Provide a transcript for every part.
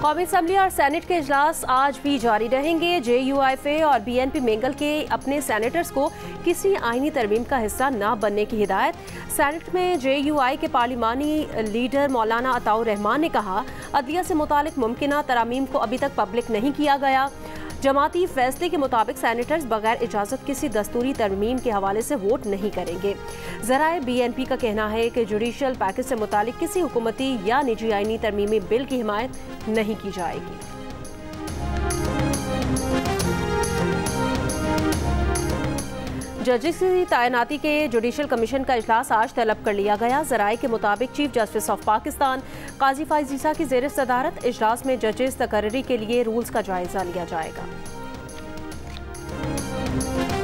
कौमी असम्बली और सेनेट के इजलास आज भी जारी रहेंगे। JUIFA और BNP मेंगल के अपने सेनेटर्स को किसी आईनी तरमीम का हिस्सा न बनने की हिदायत। सेनेट में JUI के पार्लिमानी लीडर मौलाना अताउर रहमान ने कहा, अदलिया से मुतालिक मुमकिना तरामीम को अभी तक पब्लिक नहीं किया गया। जमाती फैसले के मुताबिक सेनेटर्स बगैर इजाज़त किसी दस्तूरी तरमीम के हवाले से वोट नहीं करेंगे। ज़राए BNP का कहना है कि जुडिशल पैकेज से मुतालिक किसी हुकूमती या निजी आईनी तरमीमी बिल की हिमायत नहीं की जाएगी। जजेस की तैनाती के जुडिशल कमीशन का इजलास आज तलब कर लिया गया। ज़राए के मुताबिक चीफ जस्टिस ऑफ पाकिस्तान काजी फाइज ईसा की ज़ेर सदारत इजलास में जजेस तकर्री के लिए रूल्स का जायजा लिया जाएगा।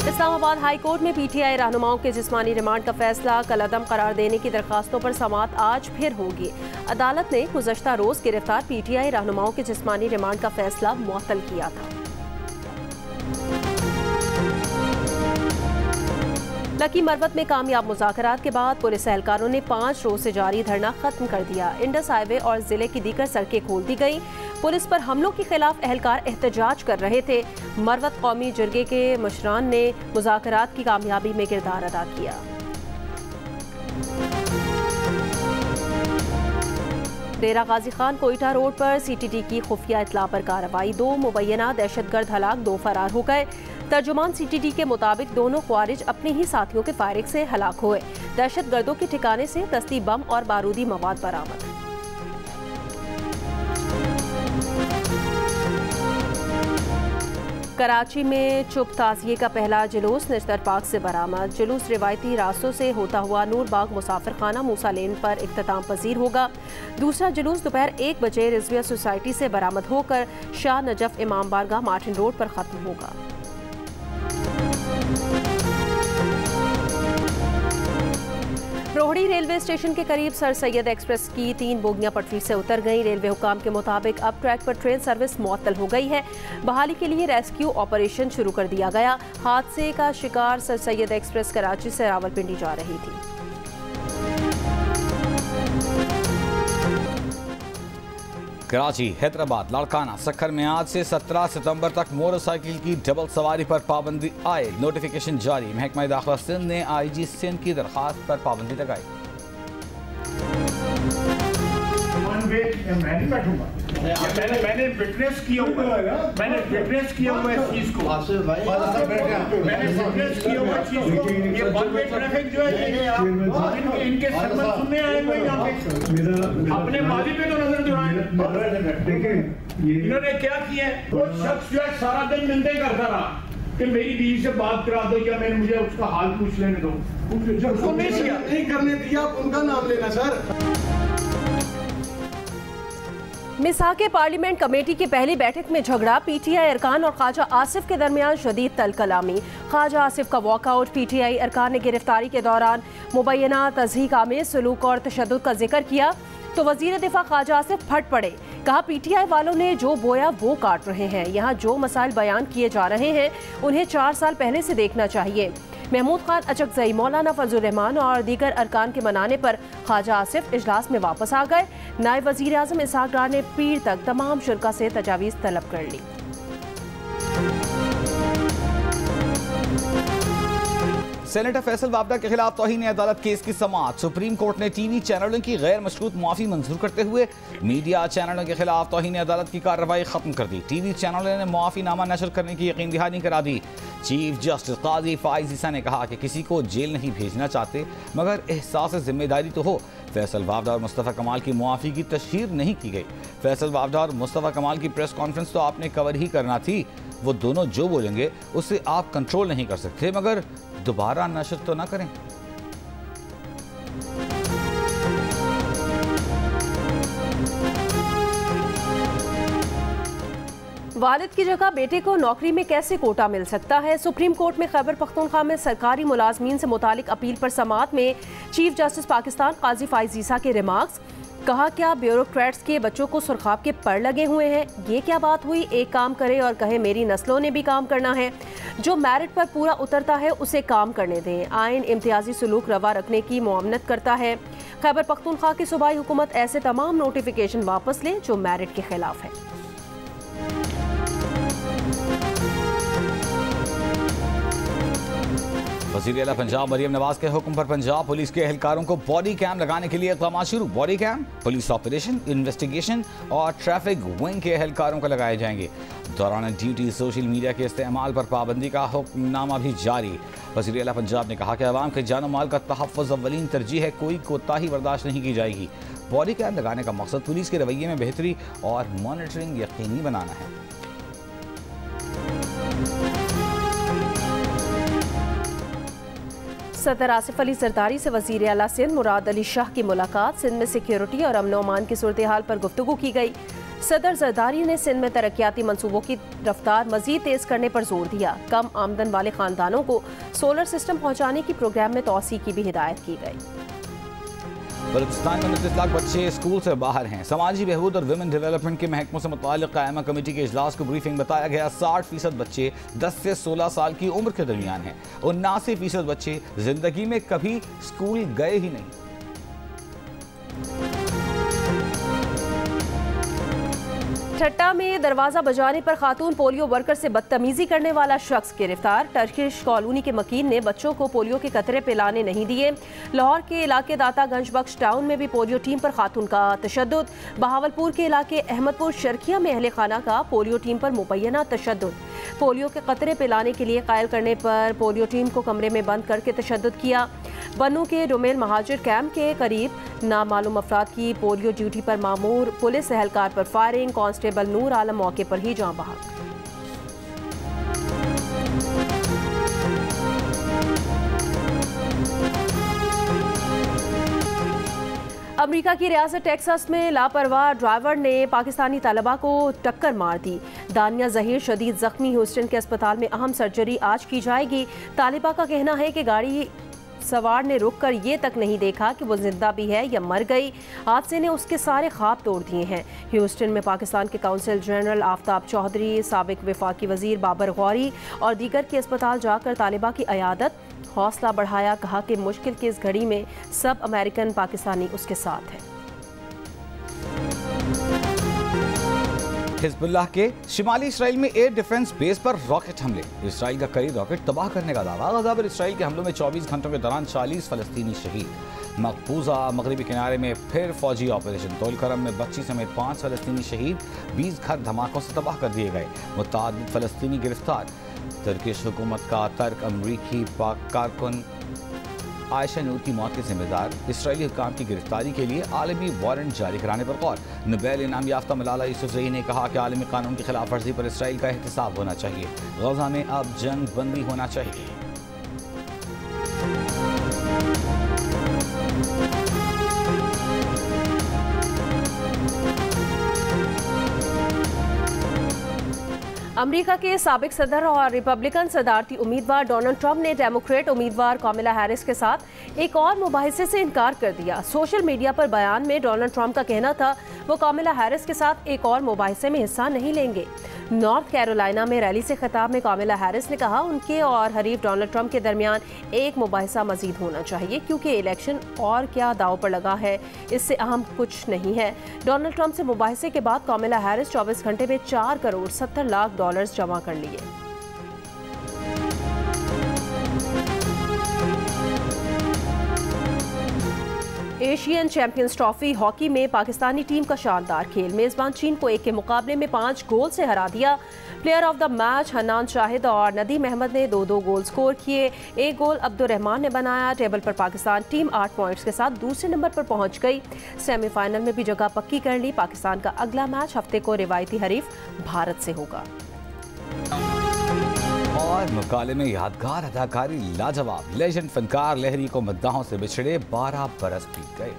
इस्लामाबाद हाई कोर्ट में PTI रहनुमाओं के जिस्मानी रिमांड का फैसला कल अदम करार देने की दरखास्तों पर समाअत आज फिर होगी। अदालत ने गुज़श्ता रोज गिरफ्तार PTI रहनुमाओं के जिस्मानी रिमांड का फैसला मुअत्तल किया था। लकी मरवत में कामयाब मुज़ाकरात के बाद पुलिस एहलकारों ने 5 रोज से जारी धरना खत्म कर दिया। इंडस हाईवे और जिले की दीगर सड़कें खोल दी गई। पुलिस पर हमलों के खिलाफ एहलकार एहतजाज कर रहे थे। मरवत कौमी जरगे के मुशरान ने मुज़ाकरात की कामयाबी में किरदार अदा किया। डेरा गाजी खान कोयटा रोड पर CTT की खुफिया इतला पर कार्रवाई। 2 मुबैना दहशतगर्द हलाक, 2 फरार हो गए। तर्जुमान CTT के मुताबिक दोनों ख्वारिज अपने ही साथियों के फायरिंग से हलाक हुए। दहशतगर्दों के ठिकाने से दस्ती बम और बारूदी मवाद बरामद। कराची में चुप ताज़िये का पहला जुलूस निश्तर पार्क से बरामद। जुलूस रिवायती रास्तों से होता हुआ नूर बाग मुसाफिर खाना मूसा लेन पर इख्तिताम पजीर होगा। दूसरा जुलूस दोपहर 1 बजे रिजविया सोसाइटी से बरामद होकर शाह नजफ इमाम बारगाह मार्टिन रोड पर खत्म होगा। रोहड़ी रेलवे स्टेशन के करीब सर सैयद एक्सप्रेस की 3 बोगियां पटरी से उतर गई। रेलवे हुकाम के मुताबिक अब ट्रैक पर ट्रेन सर्विस मुअत्तल हो गई है। बहाली के लिए रेस्क्यू ऑपरेशन शुरू कर दिया गया। हादसे का शिकार सर सैयद एक्सप्रेस कराची से रावलपिंडी जा रही थी। कराची, हैदराबाद, लाड़काना, सक्खर में आज से 17 सितंबर तक मोटरसाइकिल की डबल सवारी पर पाबंदी आए। नोटिफिकेशन जारी। महकमा दाखिला सिंध ने IG सिंध की दरखास्त पर पाबंदी लगाई। मैंने विटनेस किया हुआ इस चीज को। मैंने विटनेस किया हुआ चीज को। ये वन वे ट्रैफिक जो है इनके सरमन सुनने आए हुए यहाँ पे अपने माली पे तो नजर दिखाएं। इन्होंने क्या किया है? वो शख्स जो है सारा दिन मिलते करता रहा कि मेरी बीवी से बात करा दो या मैंने मुझे उसका हाल पूछ लेने दो। उसको नहीं करने दिया। उनका नाम लेना सर। मिसाके पार्लियामेंट कमेटी की पहली बैठक में झगड़ा। PTI अरकान और ख्वाजा आसिफ के दरमियान शदीद तलकलामी। ख्वाजा आसिफ का वॉकआउट। PTI अरकान ने गिरफ्तारी के दौरान मुबैना तज़हीक आमेज़ सलूक और तशद्दुद का जिक्र किया तो वज़ीर दिफा ख्वाजा आसिफ फट पड़े। कहा, PTI वालों ने जो बोया वो काट रहे हैं। यहाँ जो मसाइल बयान किए जा रहे हैं उन्हें 4 साल पहले से देखना चाहिए। महमूद खान अचकजई, मौलाना फजल रहमान और दीगर अरकान के मनाने पर ख्वाजा आसिफ इजलास में वापस आ गए। नायब वज़ीर आज़म इसहाक डार ने पीर तक तमाम शुरा से तजावीज़ तलब कर ली। सेनेटर फैसल वाबडा के खिलाफ तौहीन अदालत केस की समाअत। सुप्रीम कोर्ट ने TV चैनलों की गैर मशरूत मुआफ़ी मंजूर करते हुए मीडिया चैनलों के खिलाफ तौहीन अदालत की कार्रवाई खत्म कर दी। TV चैनलों ने मुआफ़ीनामा नशर करने की यकीन दहानी करा दी। चीफ जस्टिस काजी फाइज ईसा ने कहा कि किसी को जेल नहीं भेजना चाहते मगर एहसास जिम्मेदारी तो हो। फैसल वाबडा और मुस्तफ़ा कमाल की मुआफ़ी की तशहीर नहीं की गई। फैसल वाबडा और मुस्तफ़ा कमाल की प्रेस कॉन्फ्रेंस तो आपने कवर ही करना थी। वो दोनों जो बोलेंगे उससे आप कंट्रोल नहीं कर सकते मगर दोबारा नशर तो ना करें। वालिद की जगह बेटे को नौकरी में कैसे कोटा मिल सकता है? सुप्रीम कोर्ट में खैबर पख्तूनख्वा में सरकारी मुलाजमीन से मुतालिक अपील पर समाअत में चीफ जस्टिस पाकिस्तान काजी फाइज ईसा के रिमार्क्स। कहा क्या ब्यूरोक्रेट्स के बच्चों को सुरखाब के पर लगे हुए हैं? ये क्या बात हुई? एक काम करे और कहे मेरी नस्लों ने भी काम करना है। जो मेरिट पर पूरा उतरता है उसे काम करने दें। आइन इम्तियाजी सलूक रवा रखने की मुआवनत करता है। खैबर पख्तूनख्वा की सूबाई हुकूमत ऐसे तमाम नोटिफिकेशन वापस ले जो मेरिट के खिलाफ है। वज़ीर आला पंजाब मरियम नवाज के हुक्म पर पंजाब पुलिस के एहलकारों को बॉडी कैम लगाने के लिए इक़दाम शुरू। Body cam police operation, investigation और ट्रैफिक विंग के एहलकारों को लगाए जाएंगे। दौरान ड्यूटी सोशल मीडिया के इस्तेमाल पर पाबंदी का हुक्मनामा भी जारी। वज़ीर आला पंजाब ने कहा कि अवाम के जान माल का तहफ़्फ़ुज़ अव्वलीन तरजीह है, कोई कोताही बर्दाश्त नहीं की जाएगी। बॉडी कैम लगाने का मकसद पुलिस के रवैये में बेहतरी और मॉनिटरिंग यकीनी बनाना है। सदर आसिफ अली जरदारी से वज़ीर आला सिंध मुराद अली शाह की मुलाकात। सिंध में सिक्योरिटी और अमन अमान की सूरत हाल पर गुफ्तगू की गई। सदर जरदारी ने सिंध में तरक्याती मंसूबों की रफ्तार मजीद तेज करने पर जोर दिया। कम आमदन वाले खानदानों को सोलर सिस्टम पहुँचाने की प्रोग्राम में तोसी की भी हिदायत की गई। बलूचिस्तान में 29 लाख बच्चे स्कूल से बाहर हैं। समाजी बहबूद और विमेन डेवलपमेंट के महकमों से मुताल्लिक़ कायमा कमेटी के इजलास को ब्रीफिंग बताया गया। 60% बच्चे 10 से 16 साल की उम्र के दरमियान हैं। 79% बच्चे जिंदगी में कभी स्कूल गए ही नहीं। ठट्टा में दरवाजा बजाने पर खातून पोलियो वर्कर से बदतमीजी करने वाला शख्स गिरफ्तार। टर्किश कॉलोनी के मकीन ने बच्चों को पोलियो के कतरे पिलाने नहीं दिए। लाहौर के इलाके दातागंज बख्श टाउन में भी पोलियो टीम पर खातून का तशद्दुद। बहावलपुर के इलाके अहमदपुर शर्किया में अहले खाना का पोलियो टीम पर मुबैना तशद्दुद। पोलियो के कतरे पिलाने के लिए कायल करने पर पोलियो टीम को कमरे में बंद करके तशद्दुद किया। बनू के डोमेल महाजिर कैंप के करीब नामालूम अफराद की पोलियो ड्यूटी पर मामूर पुलिस एहलकार पर फायरिंग। कांस्टेबल नूर आलम मौके पर ही जान बहक। अमेरिका की रियासत टेक्सास में लापरवाह ड्राइवर ने पाकिस्तानी तलबा को टक्कर मार दी। दानिया जहीर शदीद जख्मी। ह्यूस्टन के अस्पताल में अहम सर्जरी आज की जाएगी। तालिबा का कहना है कि गाड़ी सवार ने रुक कर ये तक नहीं देखा कि वो जिंदा भी है या मर गई। हादसे ने उसके सारे ख्वाब तोड़ दिए हैं। ह्यूस्टन में पाकिस्तान के काउंसिल जनरल आफ्ताब चौधरी, साबिक वफाकी वजीर बाबर गौरी और दीगर के अस्पताल जाकर तालिबा की अयादत, हौसला बढ़ाया। कहा कि मुश्किल की इस घड़ी में सब अमेरिकन पाकिस्तानी उसके साथ हैं। हिजबुल्लाह के शिमाली इसराइल में एयर डिफेंस बेस पर रॉकेट हमले। इसराइल का कई रॉकेट तबाह करने का दावा। गजा पर इसराइल के हमलों में 24 घंटों के दौरान 40 फलस्तीनी शहीद। मकबूजा मगरबी किनारे में फिर फौजी ऑपरेशन। तोलकरम में बच्ची समेत 5 फलस्तीनी शहीद। 20 घर धमाकों से तबाह कर दिए गए। मुतअद्दिद फलस्तीनी गिरफ्तार। तुर्किश हुकूमत का तर्क अमरीकी पाक कारकुन आयशा नूर की मौत के जिम्मेदार। इसराइली हुकाम की गिरफ्तारी के लिए आलमी वारंट जारी कराने पर गौर। नोबेल इनाम याफ्ता मलाला यूसुफजई ने कहा कि आलमी कानून की खिलाफ वर्जी पर इसराइल का एहतसाब होना चाहिए। गजा में अब जंग बंदी होना चाहिए। अमेरिका के साबिक सदर और रिपब्लिकन सदारती उम्मीदवार डोनाल्ड ट्रंप ने डेमोक्रेट उम्मीदवार कामिला हैरिस के साथ एक और मुबाहिसे से इनकार कर दिया। सोशल मीडिया पर बयान में डोनाल्ड ट्रंप का कहना था वो कामिला हैरिस के साथ एक और मुबाहिसे में हिस्सा नहीं लेंगे। नॉर्थ कैरोलिना में रैली से खिताब में कामिला हैरिस ने कहा उनके और हरीफ डोनाल्ड ट्रंप के दरमियान एक मुबाहिसा मजीद होना चाहिए, क्योंकि इलेक्शन और क्या दाव पर लगा है, इससे अहम कुछ नहीं है। डोनाल्ड ट्रंप से मुबाहिसे के बाद कामिला हैरिस 24 घंटे में $4 करोड़ 70 लाख जमा कर लिए। एशियन चैंपियंस ट्रॉफी हॉकी में पाकिस्तानी टीम का शानदार खेल। मेजबान चीन को 1 के मुकाबले में 5 गोल से हरा दिया। Player of the match Hannan Shahid और नदीम अहमद ने 2-2 गोल स्कोर किए। 1 गोल अब्दुर्रहमान ने बनाया। टेबल पर पाकिस्तान टीम 8 पॉइंट्स के साथ दूसरे नंबर पर पहुंच गई। सेमीफाइनल में भी जगह पक्की कर ली। पाकिस्तान का अगला मैच हफ्ते को रिवायती हरीफ भारत से होगा। और मुकाले में यादगार अदाकारी लाजवाब। लेजेंड फनकार लहरी को मद्दाहों से बिछड़े 12 बरस बीत गए।